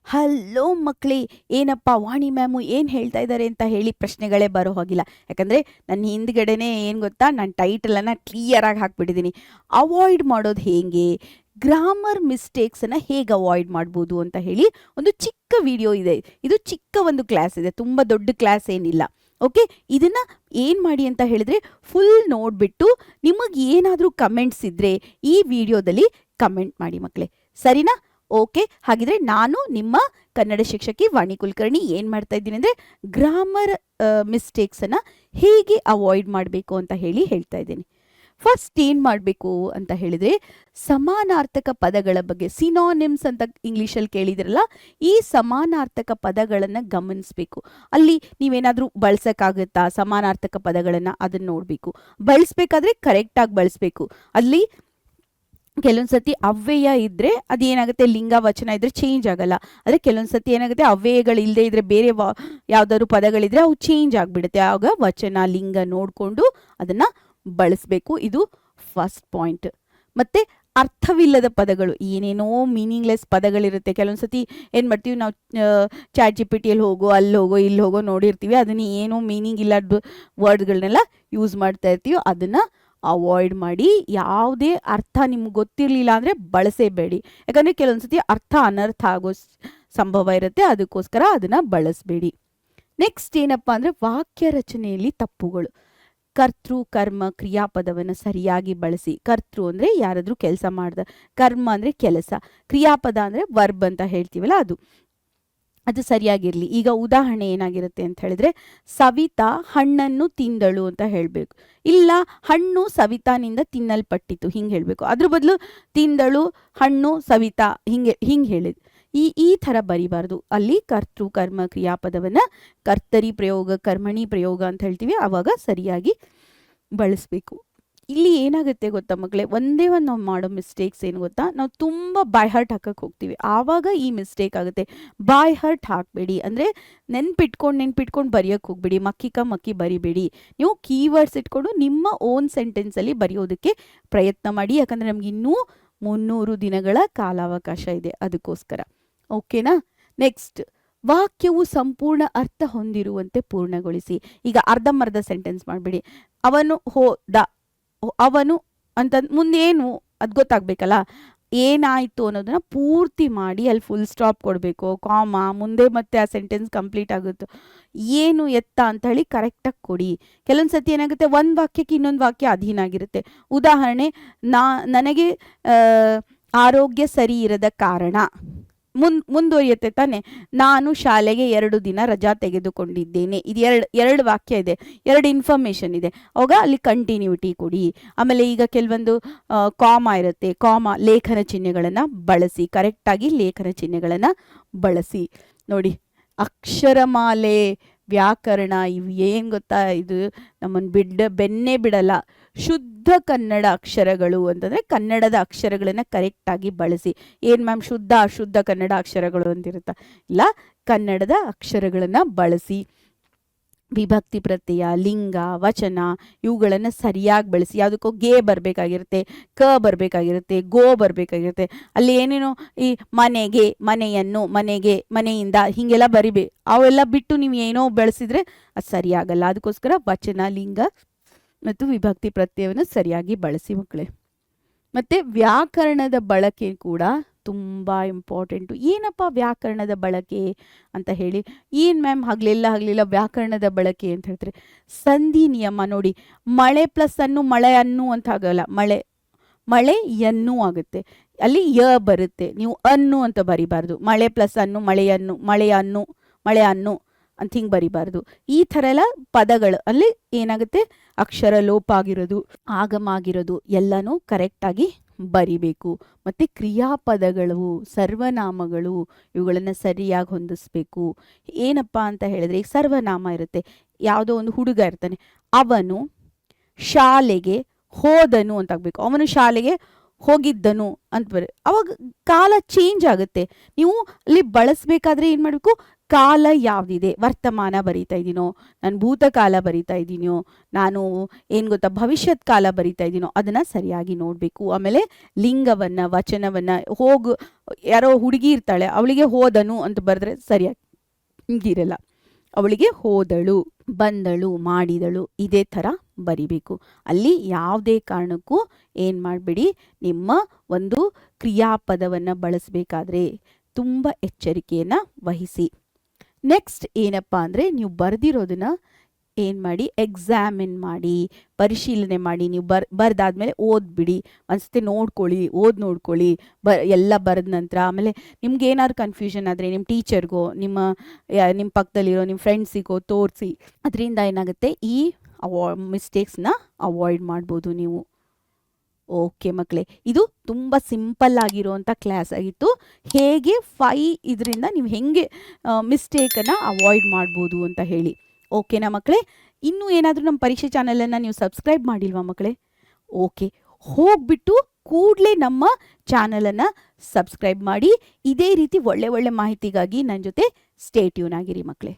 Hello ಮಕ್ಕಳೇ, ಏನಪ್ಪ ವಾಣಿ ma'am ಏನು ಹೇಳ್ತಾ ಇದ್ದಾರೆ ಅಂತ ಹೇಳಿ ಪ್ರಶ್ನೆಗಳೇ ಬರೋ ಹೋಗಿಲ್ಲ. ಯಾಕಂದರೆ ನನ್ನ ಹಿಂದ್ಗಡೆನೇ ಏನು ಗೊತ್ತಾ, ನಾನು ಟೈಟಲನ್ನು ಕ್ಲಿಯರಾಗಿ ಹಾಕ್ಬಿಟ್ಟಿದ್ದೀನಿ. ಅವಾಯ್ಡ್ ಮಾಡೋದು ಹೇಗೆ, ಗ್ರಾಮರ್ ಮಿಸ್ಟೇಕ್ಸನ್ನು ಹೇಗೆ ಅವಾಯ್ಡ್ ಮಾಡ್ಬೋದು ಅಂತ ಹೇಳಿ ಒಂದು ಚಿಕ್ಕ ವಿಡಿಯೋ ಇದೆ. ಇದು ಚಿಕ್ಕ ಒಂದು ಕ್ಲಾಸ್ ಇದೆ, ತುಂಬ ದೊಡ್ಡ ಕ್ಲಾಸ್ ಏನಿಲ್ಲ. ಓಕೆ, ಇದನ್ನು ಏನು ಮಾಡಿ ಅಂತ ಹೇಳಿದ್ರೆ ಫುಲ್ ನೋಡಿಬಿಟ್ಟು ನಿಮಗೆ ಏನಾದರೂ ಕಮೆಂಟ್ಸ್ ಇದ್ದರೆ ಈ ವಿಡಿಯೋದಲ್ಲಿ ಕಮೆಂಟ್ ಮಾಡಿ ಮಕ್ಕಳೇ, ಸರಿನಾ? ಓಕೆ, ಹಾಗಿದ್ರೆ ನಾನು ನಿಮ್ಮ ಕನ್ನಡ ಶಿಕ್ಷಕಿ ವಾಣಿ ಕುಲಕರ್ಣಿ ಏನು ಮಾಡ್ತಾ ಇದ್ದೀನಿ ಅಂದರೆ ಗ್ರಾಮರ್ ಮಿಸ್ಟೇಕ್ಸನ್ನು ಹೇಗೆ ಅವಾಯ್ಡ್ ಮಾಡಬೇಕು ಅಂತ ಹೇಳಿ ಹೇಳ್ತಾ ಇದ್ದೀನಿ. ಫಸ್ಟ್ ಏನು ಮಾಡಬೇಕು ಅಂತ ಹೇಳಿದರೆ, ಸಮಾನಾರ್ಥಕ ಪದಗಳ ಬಗ್ಗೆ, ಸಿನಾನಿಮ್ಸ್ ಅಂತ ಇಂಗ್ಲೀಷಲ್ಲಿ ಕೇಳಿದ್ರಲ್ಲ, ಈ ಸಮಾನಾರ್ಥಕ ಪದಗಳನ್ನು ಗಮನಿಸಬೇಕು. ಅಲ್ಲಿ ನೀವೇನಾದರೂ ಬಳಸೋಕ್ಕಾಗುತ್ತಾ ಸಮಾನಾರ್ಥಕ ಪದಗಳನ್ನು, ಅದನ್ನು ನೋಡಬೇಕು. ಬಳಸಬೇಕಾದ್ರೆ ಕರೆಕ್ಟಾಗಿ ಬಳಸಬೇಕು. ಅಲ್ಲಿ ಕೆಲವೊಂದು ಸತಿ ಅವ್ಯಯ ಇದ್ದರೆ ಅದೇನಾಗುತ್ತೆ, ಲಿಂಗ ವಚನ ಇದ್ದರೆ ಚೇಂಜ್ ಆಗಲ್ಲ. ಆದರೆ ಕೆಲವೊಂದು ಸತಿ ಏನಾಗುತ್ತೆ, ಅವ್ಯಯಗಳು ಇಲ್ಲದೆ ಇದ್ದರೆ ಬೇರೆ ಯಾವುದಾದ್ರು ಪದಗಳಿದ್ರೆ ಅವು ಚೇಂಜ್ ಆಗಿಬಿಡುತ್ತೆ. ಆಗ ವಚನ ಲಿಂಗ ನೋಡಿಕೊಂಡು ಅದನ್ನು ಬಳಸಬೇಕು. ಇದು ಫಸ್ಟ್ ಪಾಯಿಂಟ್. ಮತ್ತು ಅರ್ಥವಿಲ್ಲದ ಪದಗಳು, ಏನೇನೋ ಮೀನಿಂಗ್ಲೆಸ್ ಪದಗಳಿರುತ್ತೆ. ಕೆಲವೊಂದು ಸತಿ ಏನು ಮಾಡ್ತೀವಿ ನಾವು, ಚಾಟ್ ಜಿ ಪಿ ಟಿಯಲ್ಲಿ ಹೋಗೋ, ಅಲ್ಲಿ ಹೋಗೋ, ಇಲ್ಲಿ ಹೋಗೋ ನೋಡಿರ್ತೀವಿ, ಅದನ್ನು ಏನೋ ಮೀನಿಂಗ್ ಇಲ್ಲದ ವರ್ಡ್ಗಳನ್ನೆಲ್ಲ ಯೂಸ್ ಮಾಡ್ತಾ ಇರ್ತೀವಿ. ಅದನ್ನು ಅವಾಯ್ಡ್ ಮಾಡಿ. ಯಾವುದೇ ಅರ್ಥ ನಿಮ್ಗೆ ಗೊತ್ತಿರಲಿಲ್ಲ ಅಂದರೆ ಬಳಸೇಬೇಡಿ. ಯಾಕಂದರೆ ಕೆಲವೊಂದು ಸತಿ ಅರ್ಥ ಅನರ್ಥ ಆಗೋ ಸಂಭವ ಇರುತ್ತೆ, ಅದಕ್ಕೋಸ್ಕರ ಅದನ್ನು ಬಳಸಬೇಡಿ. ನೆಕ್ಸ್ಟ್ ಏನಪ್ಪ ಅಂದರೆ ವಾಕ್ಯ ರಚನೆಯಲ್ಲಿ ತಪ್ಪುಗಳು. ಕರ್ತೃ ಕರ್ಮ ಕ್ರಿಯಾಪದವನ್ನು ಸರಿಯಾಗಿ ಬಳಸಿ. ಕರ್ತೃ ಅಂದರೆ ಯಾರಾದರೂ ಕೆಲಸ ಮಾಡ್ದ, ಕರ್ಮ ಅಂದರೆ ಕೆಲಸ, ಕ್ರಿಯಾಪದ ಅಂದರೆ ವರ್ಬ್ ಅಂತ ಹೇಳ್ತೀವಲ್ಲ ಅದು ಸರಿಯಾಗಿರಲಿ. ಈಗ ಉದಾಹರಣೆ ಏನಾಗಿರುತ್ತೆ ಅಂತ ಹೇಳಿದ್ರೆ, ಸವಿತಾ ಹಣ್ಣನ್ನು ತಿಂದಳು ಅಂತ ಹೇಳಬೇಕು. ಇಲ್ಲ, ಹಣ್ಣು ಸವಿತಾನಿಂದ ತಿನ್ನಲ್ಪಟ್ಟಿತು ಹಿಂಗೆ ಹೇಳಬೇಕು. ಅದ್ರ ಬದಲು ತಿಂದಳು ಹಣ್ಣು ಸವಿತಾ ಹಿಂಗೆ ಹೇಳಿದ್. ಈ ಥರ ಬರಿಬಾರ್ದು. ಅಲ್ಲಿ ಕರ್ತೃ ಕರ್ಮ ಕ್ರಿಯಾಪದವನ್ನು ಕರ್ತರಿ ಪ್ರಯೋಗ ಕರ್ಮಣಿ ಪ್ರಯೋಗ ಅಂತ ಹೇಳ್ತೀವಿ, ಆವಾಗ ಸರಿಯಾಗಿ ಬಳಸಬೇಕು. ಇಲ್ಲಿ ಏನಾಗುತ್ತೆ ಗೊತ್ತಾ ಮಕ್ಕಳೇ, ಒಂದೇ ಒಂದು ನಾವು ಮಾಡೋ ಮಿಸ್ಟೇಕ್ಸ್ ಏನು ಗೊತ್ತಾ, ನಾವು ತುಂಬ ಬಾಯ್ ಹರ್ಟ್ ಹಾಕಕ್ಕೆ ಹೋಗ್ತೀವಿ, ಆವಾಗ ಈ ಮಿಸ್ಟೇಕ್ ಆಗುತ್ತೆ. ಬಾಯ್ ಹರ್ಟ್ ಹಾಕಬೇಡಿ, ಅಂದರೆ ನೆನ್ಪಿಟ್ಕೊಂಡು ಬರೆಯೋಕ್ಕೆ ಹೋಗ್ಬೇಡಿ. ಮಕ್ಕಿ ಬರಿಬೇಡಿ. ನೀವು ಕೀವರ್ಡ್ಸ್ ಇಟ್ಕೊಂಡು ನಿಮ್ಮ ಓನ್ ಸೆಂಟೆನ್ಸಲ್ಲಿ ಬರೆಯೋದಕ್ಕೆ ಪ್ರಯತ್ನ ಮಾಡಿ. ಯಾಕಂದರೆ ನಮ್ಗೆ ಇನ್ನೂ 300 ದಿನಗಳ ಕಾಲಾವಕಾಶ ಇದೆ, ಅದಕ್ಕೋಸ್ಕರ. ಓಕೆನಾ? ನೆಕ್ಸ್ಟ್, ವಾಕ್ಯವು ಸಂಪೂರ್ಣ ಅರ್ಥ ಹೊಂದಿರುವಂತೆ ಪೂರ್ಣಗೊಳಿಸಿ. ಈಗ ಅರ್ಧಂಬರ್ಧ ಸೆಂಟೆನ್ಸ್ ಮಾಡಬೇಡಿ. ಅವನು ಹೋದ, ಅವನು ಅಂತ ಮುಂದೇನು ಅದು ಗೊತ್ತಾಗಬೇಕಲ್ಲ, ಏನಾಯಿತು ಅನ್ನೋದನ್ನ ಪೂರ್ತಿ ಮಾಡಿ ಅಲ್ಲಿ ಫುಲ್ ಸ್ಟಾಪ್ ಕೊಡಬೇಕು, ಕಾಮ, ಮುಂದೆ ಮತ್ತೆ ಆ ಸೆಂಟೆನ್ಸ್ ಕಂಪ್ಲೀಟ್ ಆಗುತ್ತೆ. ಏನು ಎತ್ತ ಅಂತ ಹೇಳಿ ಕರೆಕ್ಟಾಗಿ ಕೊಡಿ. ಕೆಲವೊಂದು ಸತಿ ಏನಾಗುತ್ತೆ, ಒಂದು ವಾಕ್ಯಕ್ಕೆ ಇನ್ನೊಂದು ವಾಕ್ಯ ಅಧೀನ ಆಗಿರುತ್ತೆ. ಉದಾಹರಣೆ, ನನಗೆ ಆರೋಗ್ಯ ಸರಿ ಇರದ ಕಾರಣ ಮುಂದುವರಿಯುತ್ತೆ ತಾನೆ. ನಾನು ಶಾಲೆಗೆ 2 ದಿನ ರಜಾ ತೆಗೆದುಕೊಂಡಿದ್ದೇನೆ. ಇದು ಎರಡು ವಾಕ್ಯ ಇದೆ, 2 ಇನ್ಫಾರ್ಮೇಷನ್ ಇದೆ. ಅವಾಗ ಅಲ್ಲಿ ಕಂಟಿನ್ಯೂಟಿ ಕೊಡಿ. ಆಮೇಲೆ ಈಗ ಕೆಲವೊಂದು ಕಾಮ ಇರುತ್ತೆ, ಕಾಮ ಲೇಖನ ಚಿಹ್ನೆಗಳನ್ನು ಬಳಸಿ, ಕರೆಕ್ಟಾಗಿ ಲೇಖನ ಚಿಹ್ನೆಗಳನ್ನು ಬಳಸಿ. ನೋಡಿ, ಅಕ್ಷರಮಾಲೆ, ವ್ಯಾಕರಣ, ಇವು ಏನು ಗೊತ್ತಾ, ಇದು ನಮ್ಮನ್ನು ಬೆನ್ನೇ ಬಿಡಲ್ಲ. ಶುದ್ಧ ಕನ್ನಡ ಅಕ್ಷರಗಳು ಅಂತಂದರೆ ಕನ್ನಡದ ಅಕ್ಷರಗಳನ್ನು ಕರೆಕ್ಟಾಗಿ ಬಳಸಿ. ಏನು ಮ್ಯಾಮ್ ಶುದ್ಧ ಅಶುದ್ಧ ಕನ್ನಡ ಅಕ್ಷರಗಳು ಅಂತಿರುತ್ತಾ? ಇಲ್ಲ, ಕನ್ನಡದ ಅಕ್ಷರಗಳನ್ನು ಬಳಸಿ. ವಿಭಕ್ತಿ ಪ್ರತ್ಯಯ, ಲಿಂಗ, ವಚನ ಇವುಗಳನ್ನು ಸರಿಯಾಗಿ ಬಳಸಿ. ಯಾವುದಕ್ಕೂ ಗೆ ಬರಬೇಕಾಗಿರುತ್ತೆ, ಕ ಬರಬೇಕಾಗಿರುತ್ತೆ, ಗೋ ಬರಬೇಕಾಗಿರುತ್ತೆ. ಅಲ್ಲಿ ಏನೇನು ಈ ಮನೆಗೆ, ಮನೆಯನ್ನು, ಮನೆಗೆ, ಮನೆಯಿಂದ ಹೀಗೆಲ್ಲ ಅವೆಲ್ಲ ಬಿಟ್ಟು ನೀವು ಏನೋ ಬೆಳೆಸಿದ್ರೆ ಅದು ಸರಿಯಾಗಲ್ಲ. ಅದಕ್ಕೋಸ್ಕರ ವಚನ, ಲಿಂಗ ಮತ್ತು ವಿಭಕ್ತಿ ಪ್ರತ್ಯಯವನ್ನು ಸರಿಯಾಗಿ ಬಳಸಿ ಮಕ್ಕಳೇ. ಮತ್ತು ವ್ಯಾಕರಣದ ಬಳಕೆ ಕೂಡ ತುಂಬ ಇಂಪಾರ್ಟೆಂಟು. ಏನಪ್ಪ ವ್ಯಾಕರಣದ ಬಳಕೆ ಅಂತ ಹೇಳಿ, ಏನು ಮ್ಯಾಮ್ ಹಗಲಿಲ್ಲ ವ್ಯಾಕರಣದ ಬಳಕೆ ಅಂತ ಹೇಳ್ತಾರೆ. ಸಂಧಿ ನಿಯಮ ನೋಡಿ, ಮಳೆ ಪ್ಲಸ್ ಅನ್ನು ಮಳೆ ಅನ್ನು ಅಂತ ಆಗಲ್ಲ, ಮಳೆ ಎನ್ನು ಆಗುತ್ತೆ. ಅಲ್ಲಿ ಯ ಬರುತ್ತೆ, ನೀವು ಅನ್ನು ಅಂತ ಬರಿಬಾರ್ದು. ಮಳೆ ಪ್ಲಸ್ ಅನ್ನು ಮಳೆ ಅನ್ನು ಅಂತ ಹಿಂಗೆ ಬರಿಬಾರ್ದು. ಈ ಥರ ಎಲ್ಲ ಪದಗಳು ಅಲ್ಲಿ ಏನಾಗುತ್ತೆ, ಅಕ್ಷರ ಲೋಪ ಆಗಿರೋದು, ಆಗಮ ಆಗಿರೋದು ಎಲ್ಲನೂ ಕರೆಕ್ಟಾಗಿ ಬರಿಬೇಕು. ಮತ್ತು ಕ್ರಿಯಾಪದಗಳು, ಸರ್ವನಾಮಗಳು ಇವುಗಳನ್ನು ಸರಿಯಾಗಿ ಹೊಂದಿಸ್ಬೇಕು. ಏನಪ್ಪ ಅಂತ ಹೇಳಿದ್ರೆ, ಈಗ ಸರ್ವನಾಮ ಇರುತ್ತೆ. ಯಾವುದೋ ಒಂದು ಹುಡುಗ ಇರ್ತಾನೆ, ಅವನು ಶಾಲೆಗೆ ಹೋದನು ಅಂತ ಆಗಬೇಕು. ಅವನು ಶಾಲೆಗೆ ಹೋಗಿದ್ದನು ಅಂತ ಅವಾಗ ಕಾಲ ಚೇಂಜ್ ಆಗುತ್ತೆ. ನೀವು ಅಲ್ಲಿ ಬಳಸಬೇಕಾದ್ರೆ ಏನು ಮಾಡಬೇಕು, ಕಾಲ ಯಾವುದಿದೆ, ವರ್ತಮಾನ ಬರಿತಾ ಇದ್ದೀನೋ, ನಾನು ಭೂತಕಾಲ ಬರಿತಾ ಇದ್ದೀನೋ, ನಾನು ಏನು ಗೊತ್ತಾ ಭವಿಷ್ಯತ್ ಕಾಲ ಬರಿತಾ ಇದ್ದೀನೋ ಅದನ್ನು ಸರಿಯಾಗಿ ನೋಡಬೇಕು. ಆಮೇಲೆ ಲಿಂಗವನ್ನು ವಚನವನ್ನು ಯಾರೋ ಹುಡುಗಿ ಇರ್ತಾಳೆ ಅವಳಿಗೆ ಹೋದನು ಅಂತ ಬರೆದ್ರೆ ಸರಿಯಾಗಿರಲ್ಲ. ಅವಳಿಗೆ ಹೋದಳು, ಬಂದಳು, ಮಾಡಿದಳು ಇದೇ ಥರ ಬರಿಬೇಕು. ಅಲ್ಲಿ ಯಾವುದೇ ಕಾರಣಕ್ಕೂ ಏನು ಮಾಡಬೇಡಿ, ನಿಮ್ಮ ಒಂದು ಕ್ರಿಯಾಪದವನ್ನು ಬಳಸಬೇಕಾದ್ರೆ ತುಂಬ ಎಚ್ಚರಿಕೆಯನ್ನು ವಹಿಸಿ. ನೆಕ್ಸ್ಟ್ ಏನಪ್ಪ ಅಂದರೆ, ನೀವು ಬರೆದಿರೋದನ್ನ ಏನು ಮಾಡಿ, ಎಕ್ಸಾಮಿನ್ ಮಾಡಿ, ಪರಿಶೀಲನೆ ಮಾಡಿ. ನೀವು ಬರೆದಾದ್ಮೇಲೆ ಓದ್ಬಿಡಿ, ಒಂದ್ಸತಿ ನೋಡ್ಕೊಳ್ಳಿ, ನೋಡ್ಕೊಳ್ಳಿ ಎಲ್ಲ ಬರೆದ ನಂತರ. ಆಮೇಲೆ ನಿಮ್ಗೆ ಏನಾದ್ರು ಕನ್ಫ್ಯೂಷನ್ ಆದರೆ ನಿಮ್ಮ ಟೀಚರ್ಗೋ ನಿಮ್ಮ ಪಕ್ಕದಲ್ಲಿರೋ ನಿಮ್ಮ ಫ್ರೆಂಡ್ಸಿಗೋ ತೋರಿಸಿ. ಅದರಿಂದ ಏನಾಗುತ್ತೆ, ಈ ಮಿಸ್ಟೇಕ್ಸ್ನ ಅವಾಯ್ಡ್ ಮಾಡ್ಬೋದು ನೀವು. ಓಕೆ ಮಕ್ಕಳೇ, ಇದು ತುಂಬ ಸಿಂಪಲ್ ಆಗಿರುವಂಥ ಕ್ಲಾಸ್ ಆಗಿತ್ತು. ಹೇಗೆ ಇದರಿಂದ ನೀವು ಹೇಗೆ ಮಿಸ್ಟೇಕನ್ನು ಅವಾಯ್ಡ್ ಮಾಡ್ಬೋದು ಅಂತ ಹೇಳಿ. ಓಕೆನಾ ಮಕ್ಕಳೇ? ಇನ್ನೂ ಏನಾದರೂ ನಮ್ಮ ಪರೀಕ್ಷೆ ಚಾನಲನ್ನು ನೀವು ಸಬ್ಸ್ಕ್ರೈಬ್ ಮಾಡಿಲ್ವಾ ಮಕ್ಕಳೇ? ಓಕೆ, ಹೋಗ್ಬಿಟ್ಟು ಕೂಡಲೇ ನಮ್ಮ ಚಾನಲನ್ನು ಸಬ್ಸ್ಕ್ರೈಬ್ ಮಾಡಿ. ಇದೇ ರೀತಿ ಒಳ್ಳೆ ಒಳ್ಳೆ ಮಾಹಿತಿಗಾಗಿ ನನ್ನ ಜೊತೆ ಸ್ಟೇ ಟ್ಯೂನ್ ಆಗಿರಿ ಮಕ್ಕಳೇ.